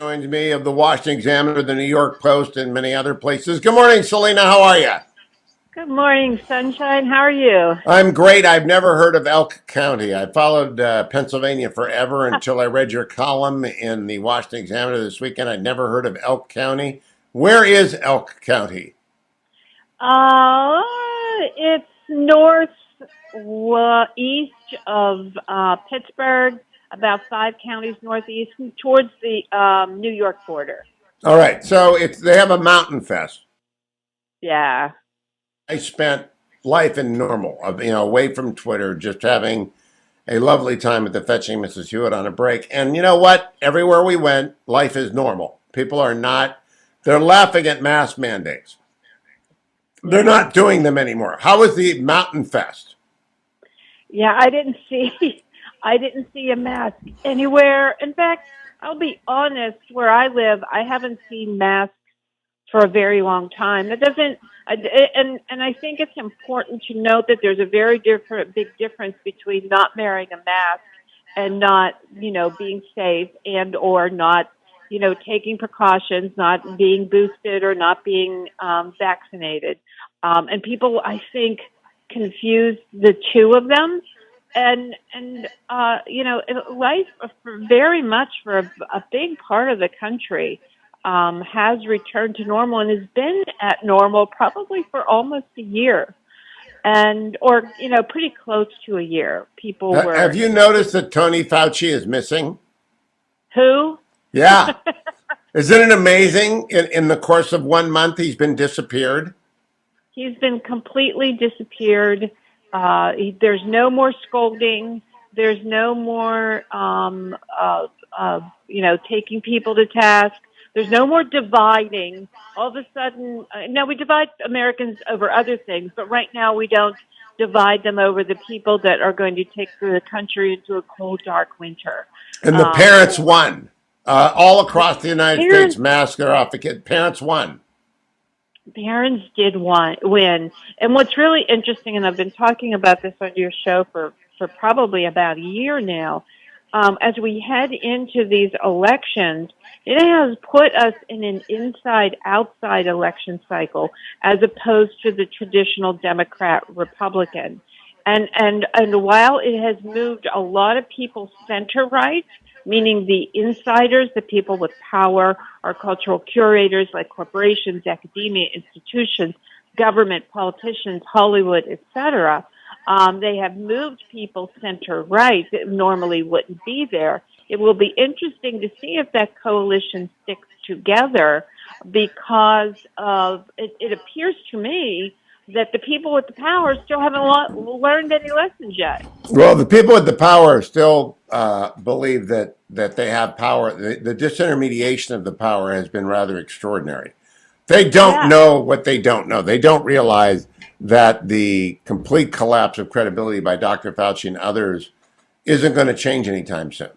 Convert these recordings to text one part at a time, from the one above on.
Joins me of the Washington Examiner, the New York Post, and many other places. Good morning, Salena. How are you? Good morning, sunshine. How are you? I'm great. I've never heard of Elk County. I followed Pennsylvania forever until I read your column in the Washington Examiner this weekend. I'd never heard of Elk County. Where is Elk County? It's northeast of Pittsburgh, about 5 counties northeast, towards the New York border. All right. So they have a mountain fest. Yeah. I spent life in normal, away from Twitter, just having a lovely time at the Fetching Mrs. Hewitt on a break. And you know what? Everywhere we went, life is normal. People are not, they're laughing at mask mandates. They're not doing them anymore. How was the Mountain Fest? Yeah, I didn't see a mask anywhere. In fact, I'll be honest, where I live, I haven't seen masks for a very long time. That doesn't, and I think it's important to note that there's a big difference between not wearing a mask and not, being safe and or not, taking precautions, not being boosted or not being vaccinated. And people, I think, confuse the two of them. And life very much for a big part of the country has returned to normal and has been at normal probably for almost a year, or pretty close to a year. People were. Have you noticed that Tony Fauci is missing? Who? Yeah. Isn't it amazing? In the course of 1 month, he's been disappeared. He's been completely disappeared. There's no more scolding. There's no more, taking people to task. There's no more dividing. All of a sudden, now we divide Americans over other things, but right now we don't divide them over the people that are going to take the country into a cold, dark winter. And the parents won. All across the United States, masks are off. The parents won. Parents did win. And what's really interesting, and I've been talking about this on your show for probably about a year now, as we head into these elections, it has put us in an inside-outside election cycle as opposed to the traditional Democrat-Republican. And while it has moved a lot of people center-right, meaning the insiders, the people with power, our cultural curators like corporations, academia, institutions, government, politicians, Hollywood, etc., they have moved people center-right that normally wouldn't be there. It will be interesting to see if that coalition sticks together because it appears to me that the people with the power still haven't learned any lessons yet. Well, the people with the power still believe that they have power. The disintermediation of the power has been rather extraordinary. They don't know what they don't know. They don't realize that the complete collapse of credibility by Dr. Fauci and others isn't going to change anytime soon.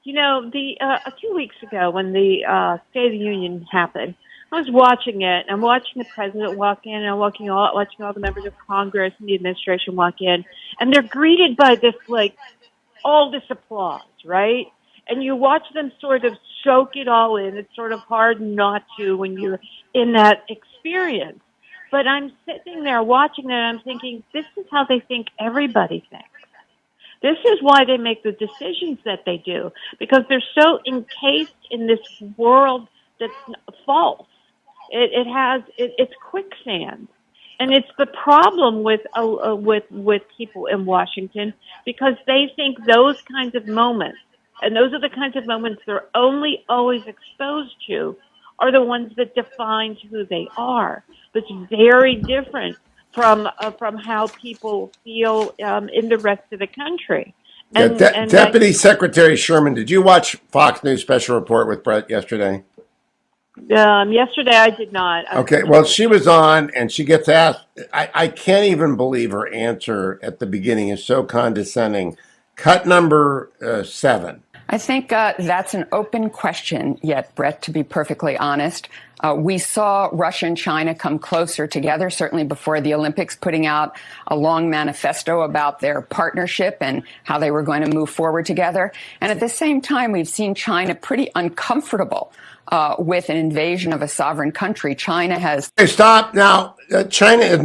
A few weeks ago when the State of the Union happened, I was watching it. I'm watching the president walk in, and I'm watching all the members of Congress and the administration walk in, and they're greeted by all this applause, right? And you watch them sort of soak it all in. It's sort of hard not to when you're in that experience. But I'm sitting there watching that, and I'm thinking, this is how they think everybody thinks. This is why they make the decisions that they do, because they're so encased in this world that's false. It's quicksand, and it's the problem with people in Washington, because they think those kinds of moments, and those are the kinds of moments they're only always exposed to, are the ones that define who they are. But it's very different from how people feel in the rest of the country. Deputy Secretary Sherman, did you watch Fox News Special Report with Brett yesterday? Yesterday I did not. Okay, well, she was on, and she gets asked. I can't even believe her answer at the beginning is so condescending. Cut number 7. I think that's an open question yet, Brett, to be perfectly honest. We saw Russia and China come closer together, certainly before the Olympics, putting out a long manifesto about their partnership and how they were going to move forward together. And at the same time, we've seen China pretty uncomfortable with an invasion of a sovereign country. China has... Hey, stop now. China is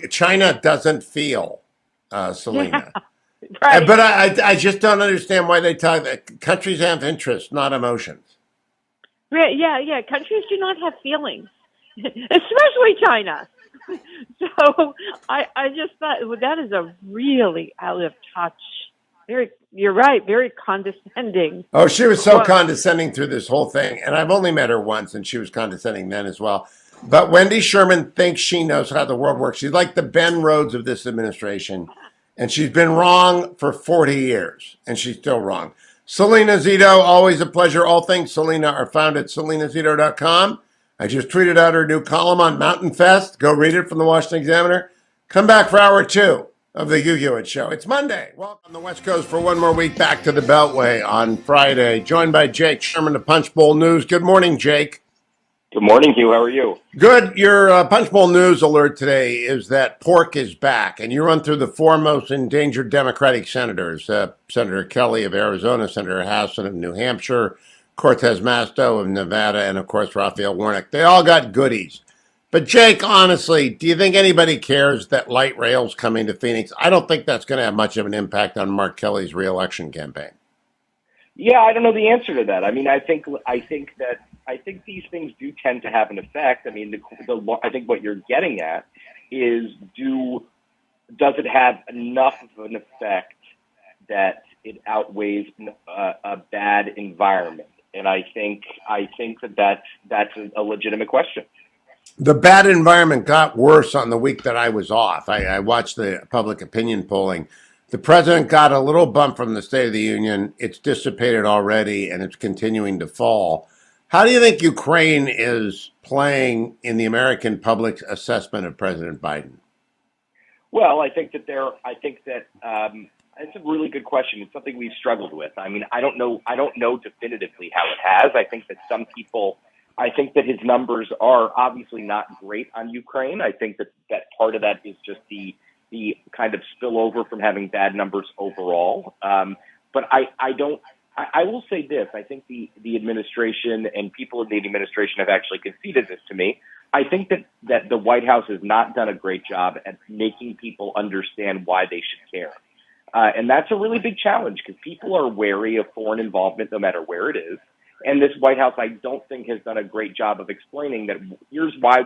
China doesn't feel, Salena. Yeah, right. But I just don't understand why they talk that countries have interests, not emotions. Yeah. Countries do not have feelings, especially China. So I just thought, well, that is a really out of touch. You're right, very condescending. Oh, she was so condescending through this whole thing. And I've only met her once, and she was condescending then as well. But Wendy Sherman thinks she knows how the world works. She's like the Ben Rhodes of this administration. And she's been wrong for 40 years, and she's still wrong. Salena Zito, always a pleasure. All things Salena are found at salenazito.com. I just tweeted out her new column on Mountain Fest. Go read it from the Washington Examiner. Come back for hour 2 of the Hugh Hewitt Show. It's Monday. Welcome on the West Coast for one more week back to the Beltway on Friday. Joined by Jake Sherman of Punchbowl News. Good morning, Jake. Good morning, Hugh. How are you? Good. Your Punchbowl News alert today is that pork is back, and you run through the four most endangered Democratic senators, Senator Kelly of Arizona, Senator Hassan of New Hampshire, Cortez Masto of Nevada, and, of course, Raphael Warnock. They all got goodies. But, Jake, honestly, do you think anybody cares that light rail's coming to Phoenix? I don't think that's going to have much of an impact on Mark Kelly's reelection campaign. Yeah, I don't know the answer to that. I mean, I think these things do tend to have an effect. I mean, I think what you're getting at is does it have enough of an effect that it outweighs a bad environment? And I think that's a legitimate question. The bad environment got worse on the week that I was off. I watched the public opinion polling. The president got a little bump from the State of the Union. It's dissipated already, and it's continuing to fall. How do you think Ukraine is playing in the American public's assessment of President Biden? Well, I think that it's a really good question. It's something we've struggled with. I mean, I don't know definitively how it has. I think that his numbers are obviously not great on Ukraine. I think that part of that is just the kind of spillover from having bad numbers overall. But I will say this. I think the administration and people in the administration have actually conceded this to me. I think that the White House has not done a great job at making people understand why they should care. And that's a really big challenge because people are wary of foreign involvement no matter where it is. And this White House, I don't think, has done a great job of explaining that here's why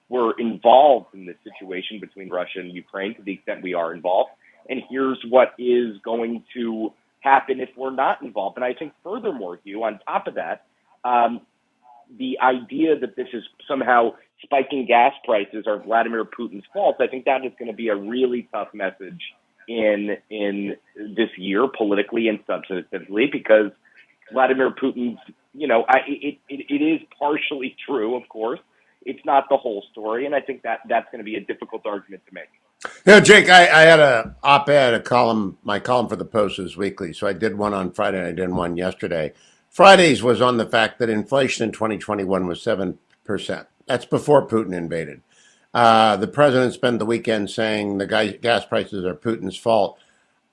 we're involved in this situation between Russia and Ukraine to the extent we are involved. And here's what is going to happen if we're not involved. And I think furthermore, Hugh, on top of that, the idea that this is somehow spiking gas prices are Vladimir Putin's fault, I think that is going to be a really tough message in this year, politically and substantively, because Vladimir Putin's, it is partially true, of course. It's not the whole story, and I think that's going to be a difficult argument to make. Jake, I had a op-ed, my column for the Post is weekly, so I did one on Friday and I did one yesterday. Friday's was on the fact that inflation in 2021 was 7%. That's before Putin invaded. The president spent the weekend saying the gas prices are Putin's fault.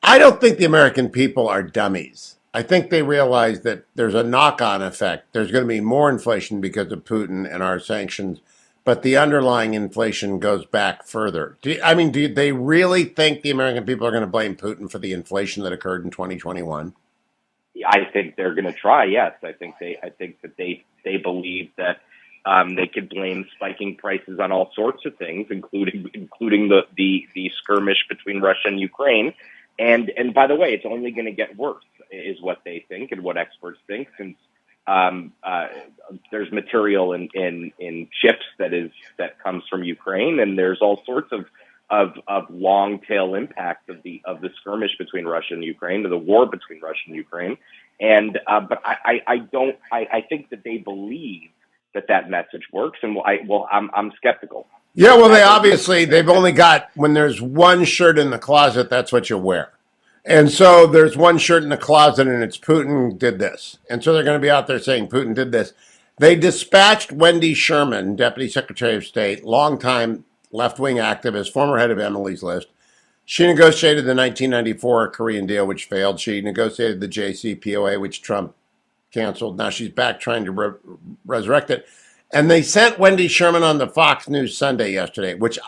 I don't think the American people are dummies. I think they realize that there's a knock-on effect. There's going to be more inflation because of Putin and our sanctions, but the underlying inflation goes back further. Do they really think the American people are going to blame Putin for the inflation that occurred in 2021? I think they're going to try. Yes, I think that they believe that they could blame spiking prices on all sorts of things, including the skirmish between Russia and Ukraine. And by the way, it's only going to get worse, is what they think and what experts think, since there's material in ships that comes from Ukraine, and there's all sorts of long tail impacts of the skirmish between Russia and Ukraine, of the war between Russia and Ukraine. And but I think that they believe that message works, and I'm skeptical. Yeah, well, they've only got, when there's one shirt in the closet, that's what you wear. And so there's one shirt in the closet and it's Putin did this. And so they're going to be out there saying Putin did this. They dispatched Wendy Sherman, Deputy Secretary of State, longtime left-wing activist, former head of Emily's List. She negotiated the 1994 Korean deal, which failed. She negotiated the JCPOA, which Trump canceled. Now she's back trying to resurrect it. And they sent Wendy Sherman on the Fox News Sunday yesterday, which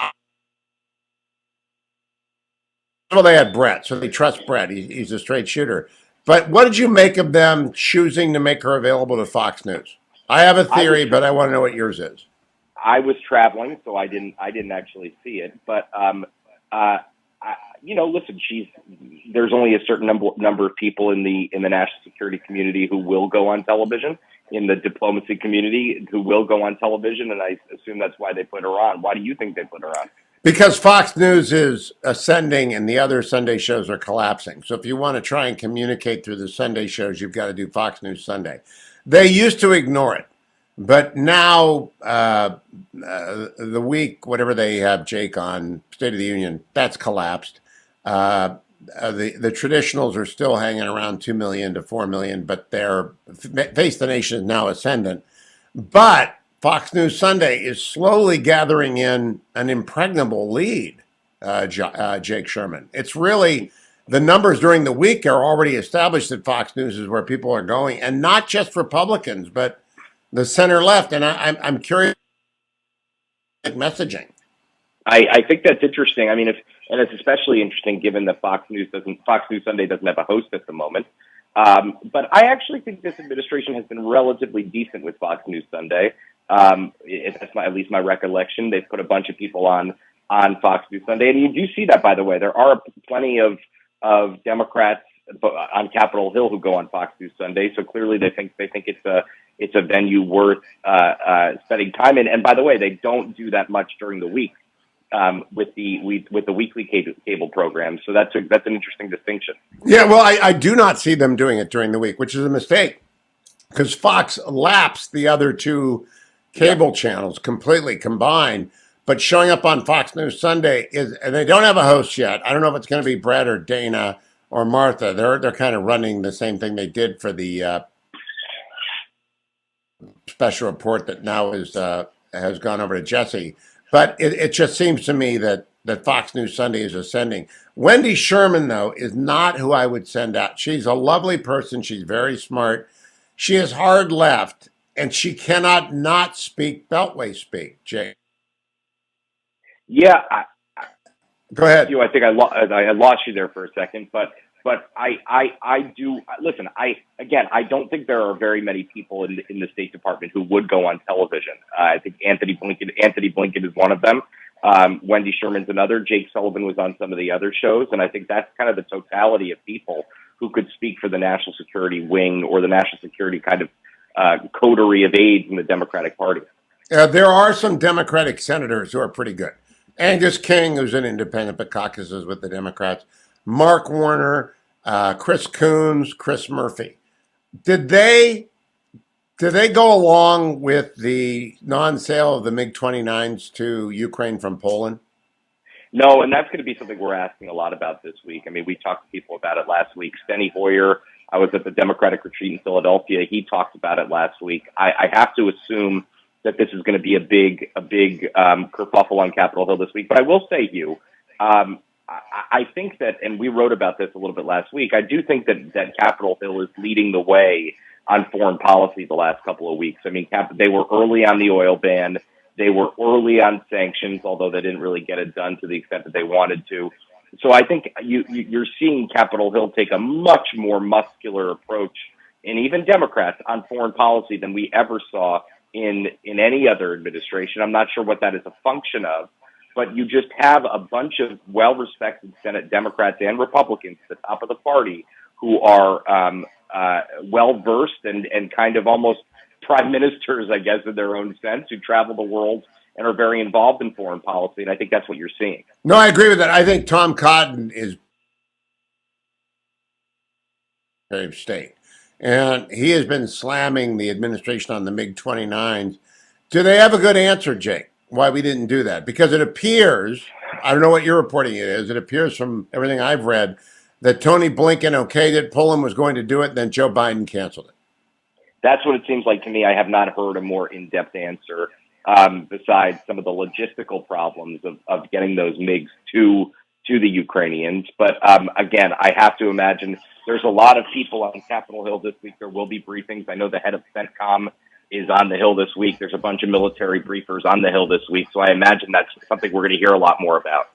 well, they had Brett, so they trust Brett. He's a straight shooter. But what did you make of them choosing to make her available to Fox News? I have a theory, but I want to know what yours is. I was traveling, so I didn't actually see it. But listen, there's only a certain number of people in the national security community who will go on television, in the diplomacy community who will go on television, and I assume that's why they put her on. Why do you think they put her on? Because Fox News is ascending and the other Sunday shows are collapsing. So if you want to try and communicate through the Sunday shows, you've got to do Fox News Sunday. They used to ignore it, but now the week, whatever they have Jake on, State of the Union, that's collapsed. The traditionals are still hanging around 2 million to 4 million, but their Face the Nation is now ascendant. But Fox News Sunday is slowly gathering in an impregnable lead, Jake Sherman. It's really, the numbers during the week are already established that Fox News is where people are going, and not just Republicans, but the center left. And I'm curious messaging. I think that's interesting. I mean, and it's especially interesting given that Fox News Sunday doesn't have a host at the moment. But I actually think this administration has been relatively decent with Fox News Sunday. That's at least my recollection. They've put a bunch of people on Fox News Sunday, and you do see that, by the way. There are plenty of Democrats on Capitol Hill who go on Fox News Sunday. So clearly, they think it's a venue worth spending time in. And by the way, they don't do that much during the week with the weekly cable program. So that's an interesting distinction. Yeah, well, I do not see them doing it during the week, which is a mistake, because Fox lapsed the other two cable channels completely combined, but showing up on Fox News Sunday and they don't have a host yet. I don't know if it's going to be Brett or Dana or Martha. They're kind of running the same thing they did for the special report that now has gone over to Jesse. But it just seems to me that Fox News Sunday is ascending. Wendy Sherman, though, is not who I would send out. She's a lovely person. She's very smart. She is hard left. And she cannot not speak Beltway speak, Jay. Yeah, go ahead. I think I lost you there for a second, but I do listen. I don't think there are very many people in the State Department who would go on television. I think Anthony Blinken is one of them. Wendy Sherman's another. Jake Sullivan was on some of the other shows, and I think that's kind of the totality of people who could speak for the national security wing or the national security kind of coterie of aides in the Democratic Party. There are some Democratic senators who are pretty good. Angus King, who's an independent but caucuses with the Democrats. Mark Warner, Chris Coons, Chris Murphy. Did they go along with the non-sale of the MiG-29s to Ukraine from Poland? No, and that's going to be something we're asking a lot about this week. I mean, we talked to people about it last week. Steny Hoyer, I was at the Democratic retreat in Philadelphia. He talked about it last week. I have to assume that this is going to be a big kerfuffle on Capitol Hill this week. But I will say, Hugh, I think that, and we wrote about this a little bit last week, I do think that Capitol Hill is leading the way on foreign policy the last couple of weeks. I mean, they were early on the oil ban. They were early on sanctions, although they didn't really get it done to the extent that they wanted to. So I think you're seeing Capitol Hill take a much more muscular approach, and even Democrats, on foreign policy than we ever saw in any other administration. I'm not sure what that is a function of, but you just have a bunch of well-respected Senate Democrats and Republicans at the top of the party who are well-versed and kind of almost prime ministers, I guess, in their own sense, who travel the world and are very involved in foreign policy, and I think that's what you're seeing. No, I agree with that. I think Tom Cotton is Secretary of State, and he has been slamming the administration on the MiG-29s. Do they have a good answer, Jake, why we didn't do that? Because it appears, I don't know what your reporting it is, it appears from everything I've read, that Tony Blinken okayed it, Poland was going to do it, and then Joe Biden canceled it. That's what it seems like to me. I have not heard a more in-depth answer besides some of the logistical problems of getting those MiGs to the Ukrainians. But again, I have to imagine there's a lot of people on Capitol Hill this week. There will be briefings. I know the head of CENTCOM is on the Hill this week. There's a bunch of military briefers on the Hill this week. So I imagine that's something we're going to hear a lot more about.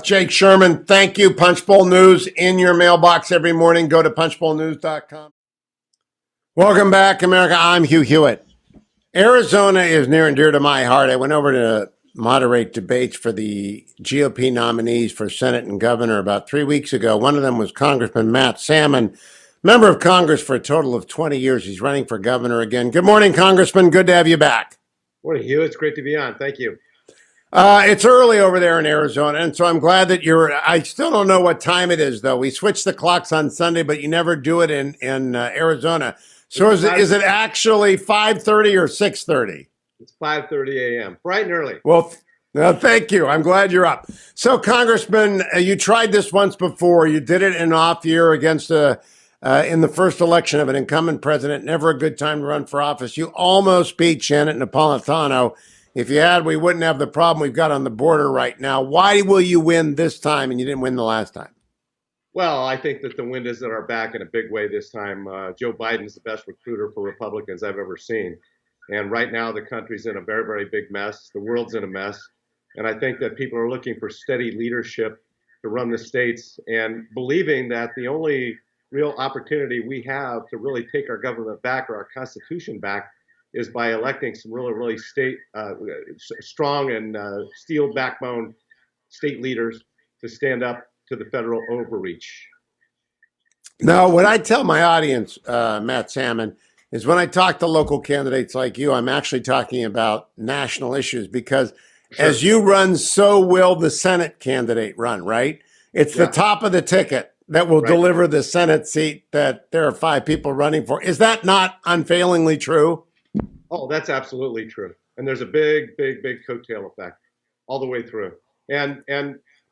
Jake Sherman, thank you. Punchbowl News in your mailbox every morning. Go to punchbowlnews.com. Welcome back, America. I'm Hugh Hewitt. Arizona is near and dear to my heart. I went over to moderate debates for the GOP nominees for Senate and governor about 3 weeks ago. One of them was Congressman Matt Salmon, member of Congress for a total of 20 years. He's running for governor again. Good morning, Congressman. Good to have you back. Morning, Hugh. It's great to be on. Thank you. It's early over there in Arizona, and so I'm glad that I still don't know what time it is, though. We switch the clocks on Sunday, but you never do it in Arizona. So is it actually 5:30 or 6:30? It's 5:30 a.m. Bright and early. Well, thank you. I'm glad you're up. So, Congressman, you tried this once before. You did it in an off year against in the first election of an incumbent president. Never a good time to run for office. You almost beat Janet Napolitano. If you had, we wouldn't have the problem we've got on the border right now. Why will you win this time and you didn't win the last time? Well, I think that the wind is at our back in a big way this time. Joe Biden is the best recruiter for Republicans I've ever seen. And right now, the country's in a very, very big mess. The world's in a mess. And I think that people are looking for steady leadership to run the states and believing that the only real opportunity we have to really take our government back or our Constitution back is by electing some really, really strong and steel backbone state leaders to stand up to the federal overreach. Now, what I tell my audience, Matt Salmon, is when I talk to local candidates like you, I'm actually talking about national issues because as you run, so will the Senate candidate run, right? It's the top of the ticket that will deliver the Senate seat that there are 5 people running for. Is that not unfailingly true? Oh, that's absolutely true. And there's a big, big, big coattail effect all the way through. And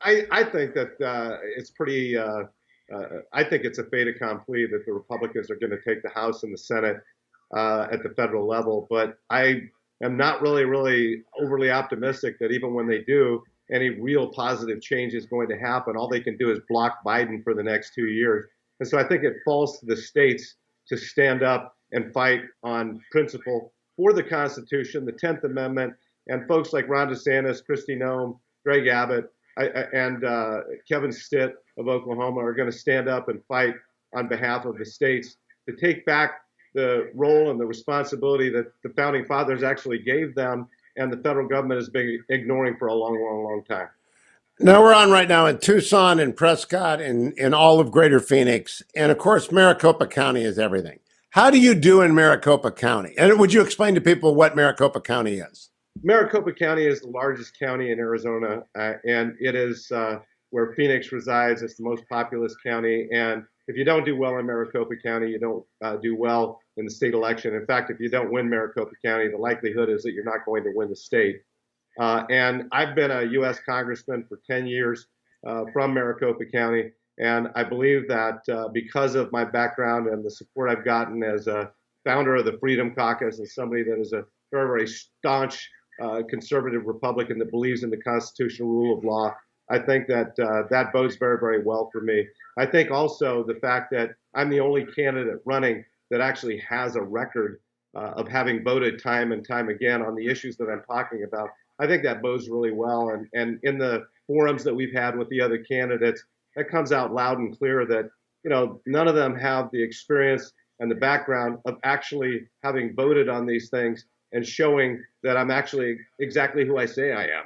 I think that it's pretty, I think it's a fait accompli that the Republicans are going to take the House and the Senate at the federal level. But I am not really overly optimistic that even when they do, any real positive change is going to happen. All they can do is block Biden for the next 2 years. And so I think it falls to the states to stand up and fight on principle for the Constitution, the 10th Amendment, and folks like Ron DeSantis, Kristi Noem, Greg Abbott, and Kevin Stitt of Oklahoma are going to stand up and fight on behalf of the states to take back the role and the responsibility that the founding fathers actually gave them and the federal government has been ignoring for a long time. Now we're on right now in Tucson and Prescott and in all of Greater Phoenix. And of course, Maricopa County is everything. How do you do in Maricopa County? And would you explain to people what Maricopa County is? Maricopa County is the largest county in Arizona, and it is where Phoenix resides. It's the most populous county. And if you don't do well in Maricopa County, you don't do well in the state election. In fact, if you don't win Maricopa County, the likelihood is that you're not going to win the state. And I've been a U.S. congressman for 10 years from Maricopa County. And I believe that because of my background and the support I've gotten as a founder of the Freedom Caucus and somebody that is a very, very staunch conservative Republican that believes in the constitutional rule of law, I think that that bodes very, very well for me. I think also the fact that I'm the only candidate running that actually has a record of having voted time and time again on the issues that I'm talking about, I think that bodes really well. And in the forums that we've had with the other candidates, that comes out loud and clear that, you know, none of them have the experience and the background of actually having voted on these things and showing that I'm actually exactly who I say I am.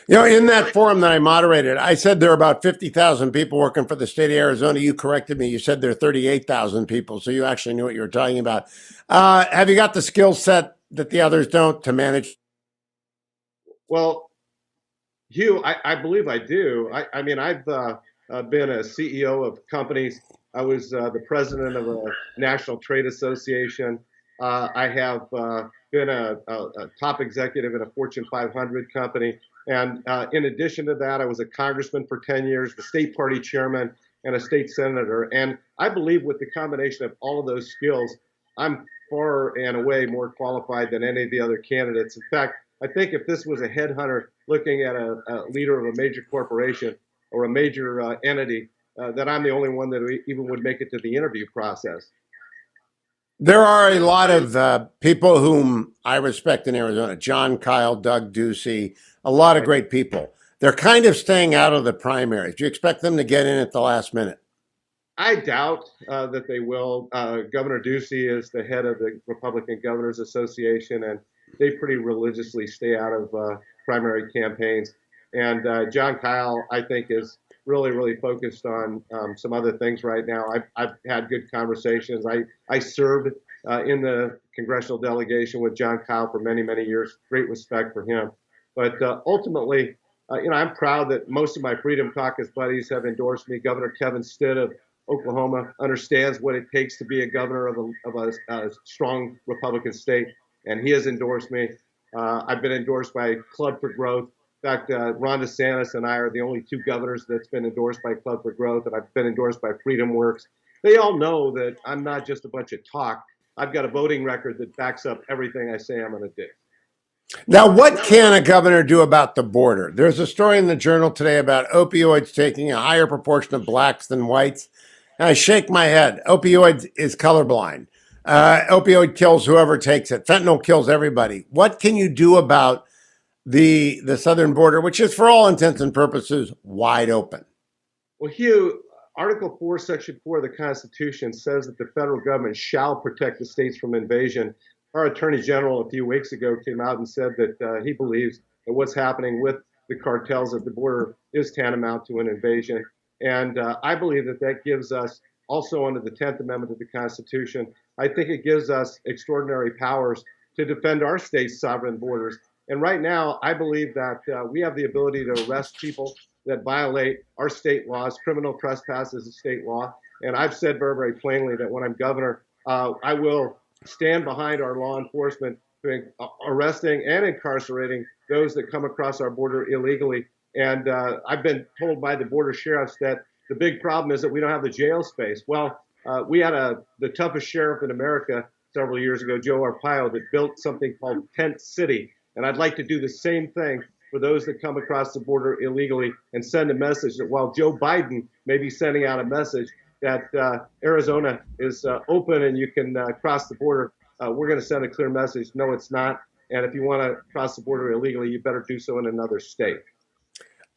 You know, in that forum that I moderated, I said there are about 50,000 people working for the state of Arizona. You corrected me. You said there are 38,000 people. So you actually knew what you were talking about. Have you got the skill set that the others don't to manage? Well, Hugh, I believe I do. I mean, I've been a CEO of companies. I was the president of a national trade association. I have been a top executive in a Fortune 500 company. And in addition to that, I was a congressman for 10 years, the state party chairman, and a state senator. And I believe with the combination of all of those skills, I'm far and away more qualified than any of the other candidates. In fact, I think if this was a headhunter looking at a leader of a major corporation or a major entity, that I'm the only one that even would make it to the interview process. There are a lot of people whom I respect in Arizona. John Kyle, Doug Ducey, a lot of great people. They're kind of staying out of the primaries. Do you expect them to get in at the last minute? I doubt that they will. Governor Ducey is the head of the Republican Governors Association, and they pretty religiously stay out of primary campaigns. And John Kyle, I think, is really focused on some other things right now. I've had good conversations. I served in the congressional delegation with John Kyle for many years. Great respect for him. But ultimately, I'm proud that most of my Freedom Caucus buddies have endorsed me. Governor Kevin Stitt of Oklahoma understands what it takes to be a governor of a strong Republican state, and he has endorsed me. I've been endorsed by Club for Growth. In fact, Ron DeSantis and I are the only two governors that's been endorsed by Club for Growth, and I've been endorsed by Freedom Works. They all know that I'm not just a bunch of talk. I've got a voting record that backs up everything I say I'm going to do. Now, what can a governor do about the border? There's a story in the Journal today about opioids taking a higher proportion of blacks than whites. And I shake my head. Opioids is colorblind. Opioid kills whoever takes it. Fentanyl kills everybody. What can you do about the southern border, which is, for all intents and purposes, wide open? Well, Hugh, Article 4, Section 4 of the Constitution says that the federal government shall protect the states from invasion. Our Attorney General a few weeks ago came out and said that he believes that what's happening with the cartels at the border is tantamount to an invasion. And I believe that that gives us, also under the 10th Amendment of the Constitution, I think it gives us extraordinary powers to defend our state's sovereign borders. And right now, I believe that we have the ability to arrest people that violate our state laws. Criminal trespass is a state law. And I've said very plainly that when I'm governor, I will stand behind our law enforcement arresting and incarcerating those that come across our border illegally. And I've been told by the border sheriffs that the big problem is that we don't have the jail space. Well, we had the toughest sheriff in America several years ago, Joe Arpaio, that built something called Tent City. And I'd like to do the same thing for those that come across the border illegally and send a message that while Joe Biden may be sending out a message that Arizona is open and you can cross the border, we're going to send a clear message. No, it's not. And if you want to cross the border illegally, you better do so in another state.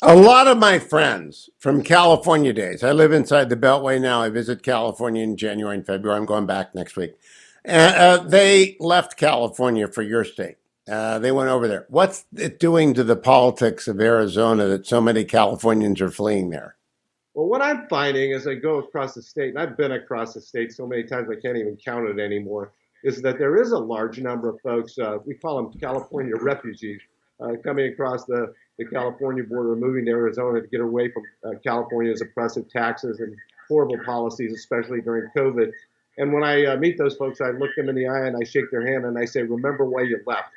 A lot of my friends from California days, I live inside the Beltway now. I visit California in January and February. I'm going back next week. They left California for your state. They went over there. What's it doing to the politics of Arizona that so many Californians are fleeing there? Well, what I'm finding as I go across the state, and I've been across the state so many times I can't even count it anymore, is that there is a large number of folks, we call them California refugees, coming across the California border, moving to Arizona to get away from California's oppressive taxes and horrible policies, especially during COVID. And when I meet those folks, I look them in the eye and I shake their hand and I say, remember why you left.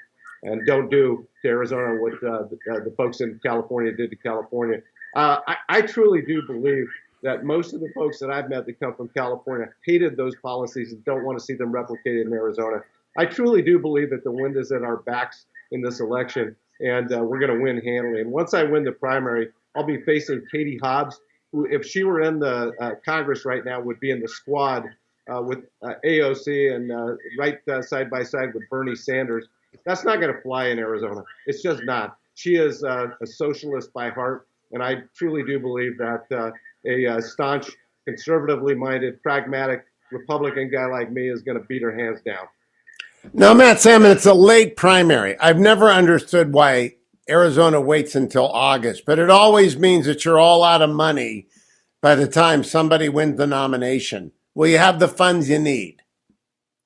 And don't do to Arizona what the folks in California did to California. I truly do believe that most of the folks that I've met that come from California hated those policies and don't want to see them replicated in Arizona. I truly do believe that the wind is at our backs in this election, and we're going to win handily. And once I win the primary, I'll be facing Katie Hobbs, who, if she were in the Congress right now, would be in the squad with AOC and right side by side with Bernie Sanders. That's not going to fly in Arizona. It's just not. She is a socialist by heart, and I truly do believe that a staunch, conservatively minded, pragmatic Republican guy like me is going to beat her hands down. Now, Matt Salmon, it's a late primary. I've never understood why Arizona waits until August, but it always means that you're all out of money by the time somebody wins the nomination. Will you have the funds you need?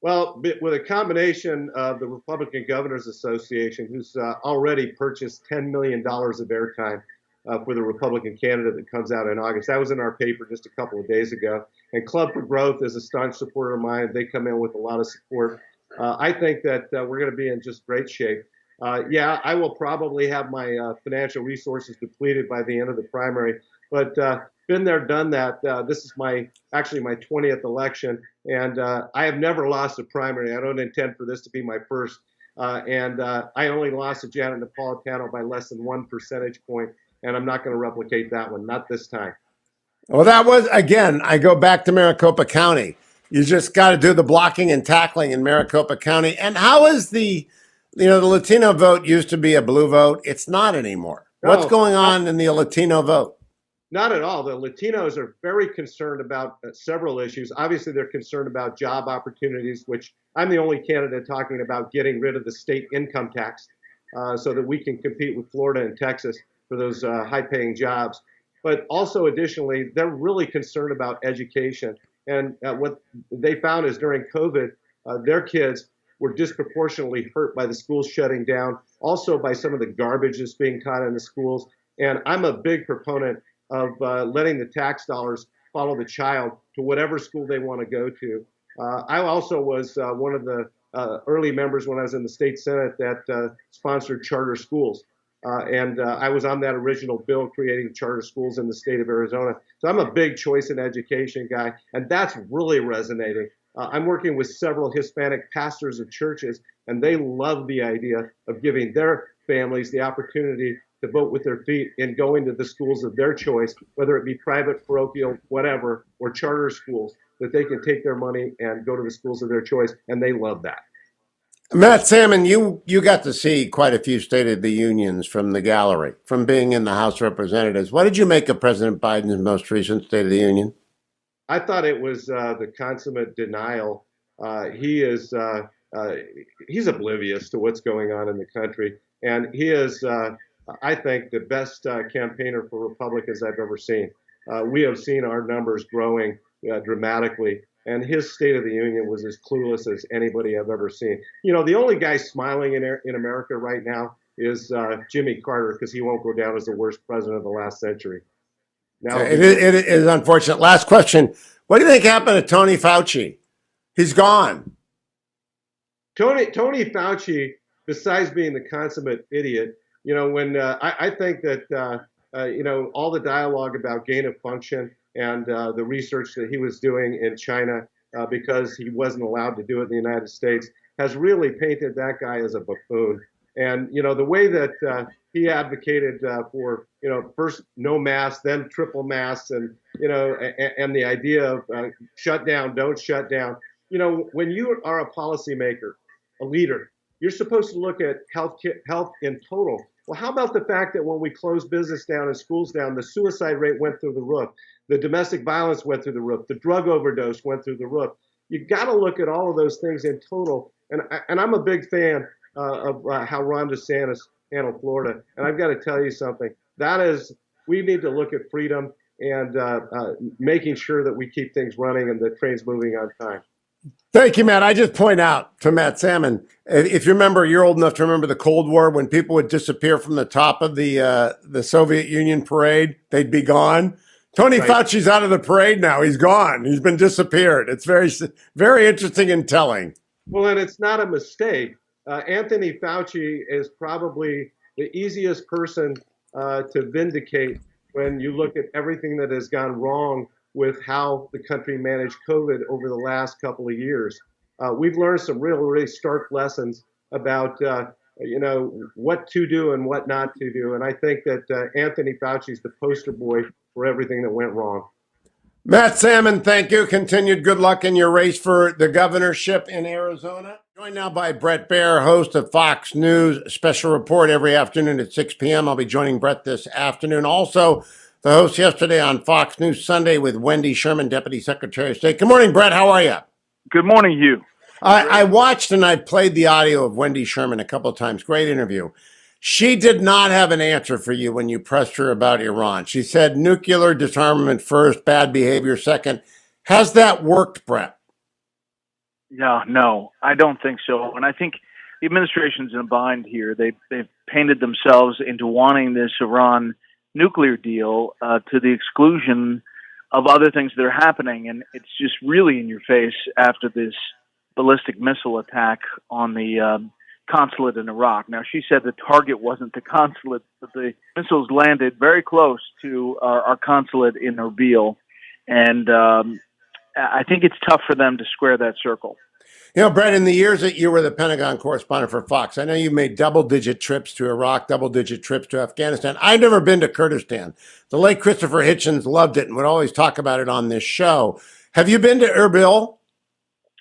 Well, with a combination of the Republican Governors Association, who's already purchased $10 million of airtime for the Republican candidate that comes out in August. That was in our paper just a couple of days ago. And Club for Growth is a staunch supporter of mine. They come in with a lot of support. I think that we're going to be in just great shape. Yeah, I will probably have my financial resources depleted by the end of the primary, but been there, done that. This is actually my 20th election, and I have never lost a primary. I don't intend for this to be my first. And I only lost to Janet Napolitano by less than 1 percentage point, and I'm not going to replicate that one, not this time. Well, that was, again, I go back to Maricopa County. You just got to do the blocking and tackling in Maricopa County. And how is the Latino vote used to be a blue vote? It's not anymore. What's No, going on in the Latino vote? not at all. The Latinos are very concerned about several issues. Obviously, they're concerned about job opportunities, which I'm the only candidate talking about getting rid of the state income tax so that we can compete with Florida and Texas for those high-paying jobs. But also, additionally, they're really concerned about education. And what they found is during COVID, their kids were disproportionately hurt by the schools shutting down, also by some of the garbage that's being taught in the schools. And I'm a big proponent of letting the tax dollars follow the child to whatever school they want to go to. I also was one of the early members when I was in the state Senate that sponsored charter schools. And I was on that original bill creating charter schools in the state of Arizona. So I'm a big choice in education guy, and that's really resonating. I'm working with several Hispanic pastors of churches, and they love the idea of giving their families the opportunity to vote with their feet and going to the schools of their choice, whether it be private, parochial, whatever, or charter schools, that they can take their money and go to the schools of their choice, and they love that. Matt Salmon, you got to see quite a few State of the Unions from the gallery, from being in the House of Representatives. What did you make of President Biden's most recent State of the Union? I thought it was the consummate denial. He's oblivious to what's going on in the country, and he is, I think, the best campaigner for Republicans I've ever seen. We have seen our numbers growing dramatically, and his State of the Union was as clueless as anybody I've ever seen. You know, the only guy smiling in America right now is Jimmy Carter, because he won't go down as the worst president of the last century. Now, It is unfortunate. Last question. What do you think happened to Tony Fauci? He's gone. Tony Fauci, besides being the consummate idiot, you know, when I think that, you know, all the dialogue about gain of function and the research that he was doing in China because he wasn't allowed to do it in the United States has really painted that guy as a buffoon. And, you know, the way that he advocated for, you know, first no masks, then triple masks, and, you know, and the idea of shut down, don't shut down. You know, when you are a policymaker, a leader, you're supposed to look at health in total. Well, how about the fact that when we closed business down and schools down, the suicide rate went through the roof, the domestic violence went through the roof, the drug overdose went through the roof. You got to look at all of those things in total. And I'm a big fan of how Ron DeSantis handled Florida. And I've got to tell you something. That is, we need to look at freedom and making sure that we keep things running and the train's moving on time. Thank you, Matt. I just point out to Matt Salmon, if you remember, you're old enough to remember the Cold War when people would disappear from the top of the Soviet Union parade, they'd be gone. Tony Right. Fauci's out of the parade now. He's gone. He's been disappeared. It's very, very interesting and telling. Well, and it's not a mistake. Anthony Fauci is probably the easiest person to vindicate when you look at everything that has gone wrong with how the country managed COVID over the last couple of years. We've learned some really stark lessons about, you know, what to do and what not to do. And I think that Anthony Fauci is the poster boy for everything that went wrong. Matt Salmon, thank you. Continued good luck in your race for the governorship in Arizona. Joined now by Brett Baier, host of Fox News Special Report every afternoon at 6 p.m. I'll be joining Brett this afternoon. Also, the host yesterday on Fox News Sunday with Wendy Sherman, Deputy Secretary of State. Good morning, Brett. How are you? Good morning, Hugh. I watched and I played the audio of Wendy Sherman a couple of times. Great interview. She did not have an answer for you when you pressed her about Iran. She said nuclear disarmament first, bad behavior second. Has that worked, Brett? No, I don't think so. And I think the administration's in a bind here. They've painted themselves into wanting this Iran nuclear deal to the exclusion of other things that are happening. And it's just really in your face after this ballistic missile attack on the consulate in Iraq. Now, she said the target wasn't the consulate, but the missiles landed very close to our consulate in Erbil. And I think it's tough for them to square that circle. You know, Brett, in the years that you were the Pentagon correspondent for Fox, I know you made double-digit trips to Iraq, double-digit trips to Afghanistan. I've never been to Kurdistan. The late Christopher Hitchens loved it and would always talk about it on this show. Have you been to Erbil?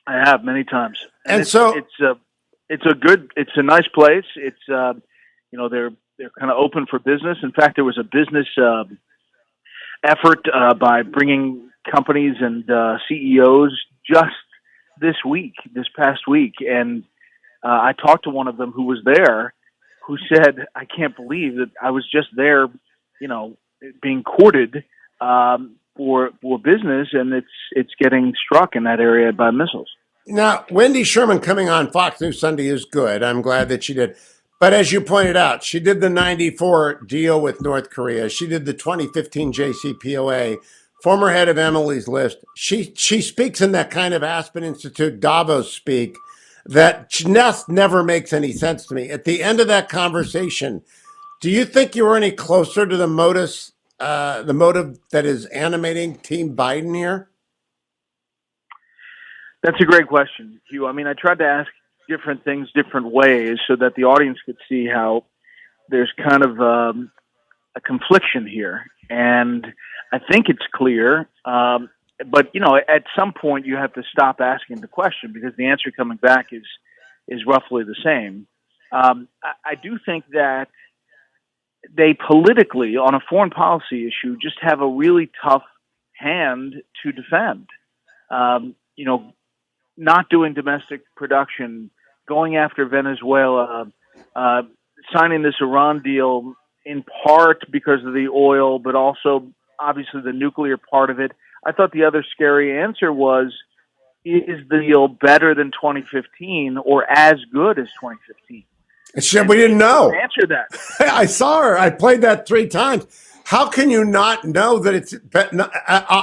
I have many times. And it's a nice place. It's they're kind of open for business. In fact, there was a business effort by bringing companies and CEOs just this past week, and I talked to one of them who was there, who said, "I can't believe that I was just there, being courted for business, and it's getting struck in that area by missiles." Now, Wendy Sherman coming on Fox News Sunday is good. I'm glad that she did. But as you pointed out, she did the 94 deal with North Korea. She did the 2015 JCPOA. Former head of Emily's List. She speaks in that kind of Aspen Institute Davos speak that just never makes any sense to me. At the end of that conversation, do you think you were any closer to the motive that is animating Team Biden here? That's a great question, Hugh. I mean, I tried to ask different things different ways so that the audience could see how there's kind of a confliction here. And I think it's clear, but at some point you have to stop asking the question because the answer coming back is roughly the same. I do think that they politically, on a foreign policy issue, just have a really tough hand to defend. Not doing domestic production, going after Venezuela, signing this Iran deal in part because of the oil, but also obviously the nuclear part of it. I thought the other scary answer was, is the deal better than 2015 or as good as 2015? We didn't know. Answer that. I saw her. I played that 3 times. How can you not know that it's,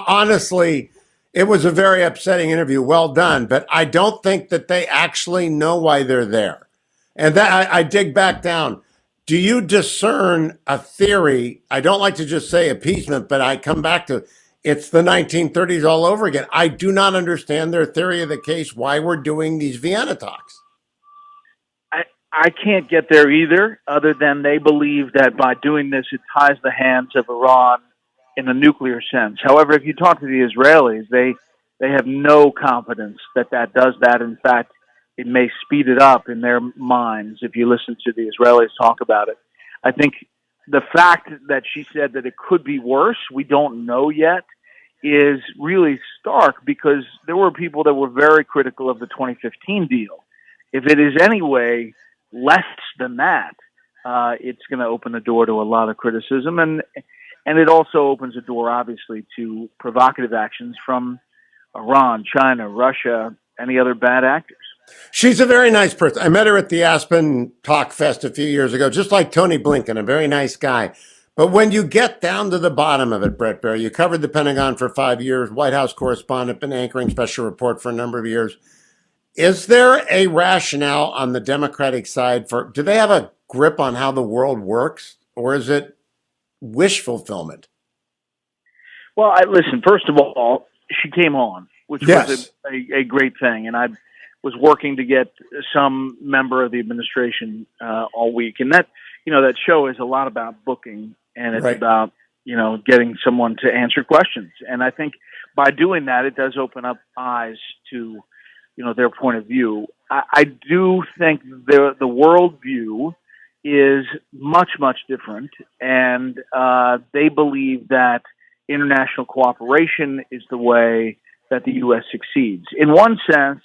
honestly, it was a very upsetting interview. Well done. But I don't think that they actually know why they're there. And that I dig back down. Do you discern a theory? I don't like to just say appeasement, but I come back to it's the 1930s all over again. I do not understand their theory of the case, why we're doing these Vienna talks. I can't get there either, other than they believe that by doing this, it ties the hands of Iran in a nuclear sense. However, if you talk to the Israelis, they have no confidence that does that. In fact, it may speed it up in their minds if you listen to the Israelis talk about it. I think the fact that she said that it could be worse, we don't know yet, is really stark because there were people that were very critical of the 2015 deal. If it is anyway less than that, it's going to open the door to a lot of criticism. And it also opens the door, obviously, to provocative actions from Iran, China, Russia, any other bad actors. She's a very nice person. I met her at the Aspen Talk Fest a few years ago, just like Tony Blinken, a very nice guy. But when you get down to the bottom of it, Brett Baier, you covered the Pentagon for 5 years, White House correspondent, been anchoring special report for a number of years. Is there a rationale on the Democratic side do they have a grip on how the world works, or is it wish fulfillment? Well, listen, first of all, she came on, which was a great thing. And I was working to get some member of the administration all week. And that show is a lot about booking, and it's about, getting someone to answer questions. And I think by doing that, it does open up eyes to, their point of view. I do think the world view is much, much different. And they believe that international cooperation is the way that the U.S. succeeds. In one sense,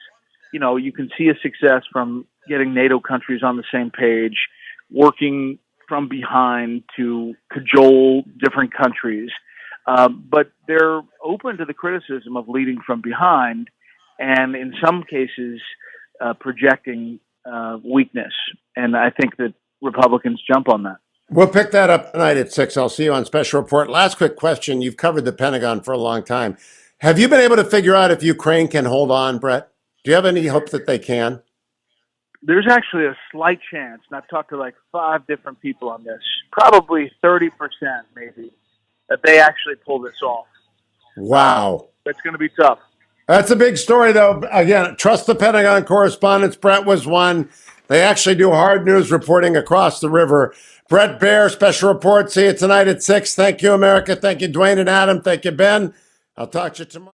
you can see a success from getting NATO countries on the same page, working from behind to cajole different countries. But they're open to the criticism of leading from behind and in some cases projecting weakness. And I think that Republicans jump on that. We'll pick that up tonight at 6. I'll see you on Special Report. Last quick question. You've covered the Pentagon for a long time. Have you been able to figure out if Ukraine can hold on, Brett? Do you have any hope that they can? There's actually a slight chance, and I've talked to like 5 different people on this, probably 30% maybe, that they actually pull this off. Wow. That's going to be tough. That's a big story, though. Again, trust the Pentagon correspondents. Brett was one. They actually do hard news reporting across the river. Brett Baier, special report. See you tonight at 6. Thank you, America. Thank you, Dwayne and Adam. Thank you, Ben. I'll talk to you tomorrow.